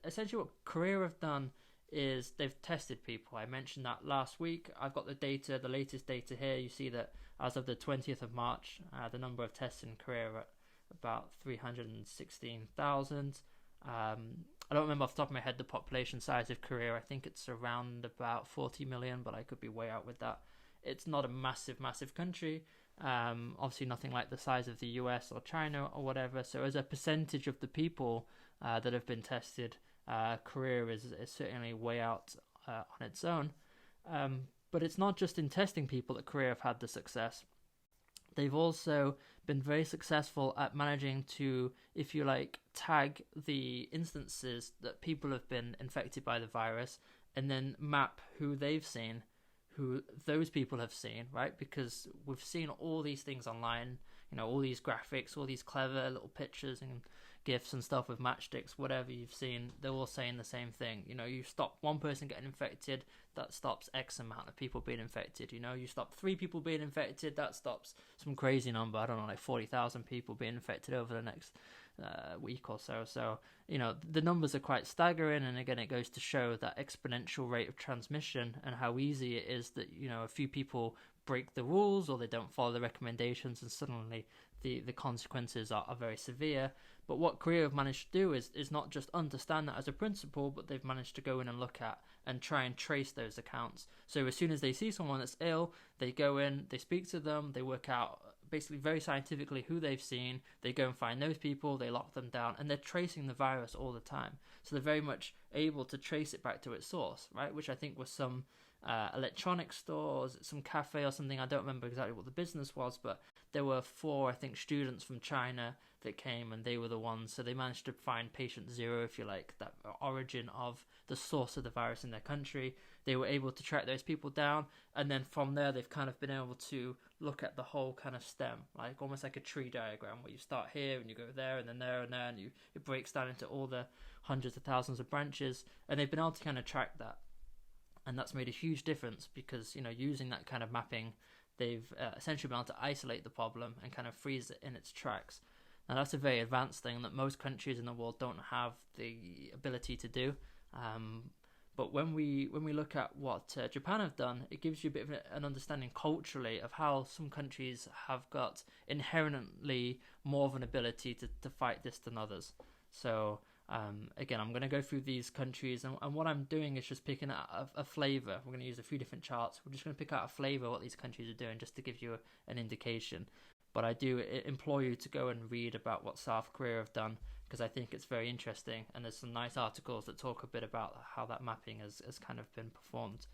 essentially what Korea have done is they've tested people. I mentioned that last week. I've got the data, the latest data here. You see that as of the 20th of March, the number of tests in Korea are at about 316,000. I don't remember off the top of my head the population size of Korea. I think it's around about 40 million, but I could be way out with that. It's not a massive, massive country. Obviously nothing like the size of the US or China or whatever. So as a percentage of the people that have been tested, Korea is certainly way out on its own. But it's not just in testing people that Korea have had the success. They've also been very successful at managing to, if you like, tag the instances that people have been infected by the virus and then map who they've seen, who those people have seen, right? Because we've seen all these things online, all these graphics, all these clever little pictures and GIFs and stuff with matchsticks, whatever you've seen, they're all saying the same thing. You stop one person getting infected, that stops X amount of people being infected. You stop 3 people being infected, that stops some crazy number, I don't know, like 40,000 people being infected over the next week or so. So, the numbers are quite staggering, and again, it goes to show that exponential rate of transmission and how easy it is that, a few people break the rules or they don't follow the recommendations, and suddenly the consequences are very severe. But what Korea have managed to do is not just understand that as a principle, but they've managed to go in and look at and try and trace those accounts. So as soon as they see someone that's ill, they go in, they speak to them, they work out basically very scientifically who they've seen, they go and find those people, they lock them down, and they're tracing the virus all the time. So they're very much able to trace it back to its source, right? Which I think was some electronic stores, some cafe or something. I don't remember exactly what the business was, but there were 4, I think, students from China that came, and they were the ones. So they managed to find patient 0, if you like, that origin of the source of the virus in their country. They were able to track those people down, and then from there they've kind of been able to look at the whole kind of stem, like almost like a tree diagram, where you start here and you go there and then there and there, and it breaks down into all the hundreds of thousands of branches, and they've been able to kind of track that. And that's made a huge difference because, using that kind of mapping, they've essentially been able to isolate the problem and kind of freeze it in its tracks. Now, that's a very advanced thing that most countries in the world don't have the ability to do. But when we look at what Japan have done, it gives you a bit of an understanding culturally of how some countries have got inherently more of an ability to fight this than others. So again, I'm going to go through these countries, and what I'm doing is just picking out a flavour. We're going to use a few different charts. We're just going to pick out a flavour of what these countries are doing, just to give you an indication. But I do implore you to go and read about what South Korea have done, because I think it's very interesting, and there's some nice articles that talk a bit about how that mapping has kind of been performed.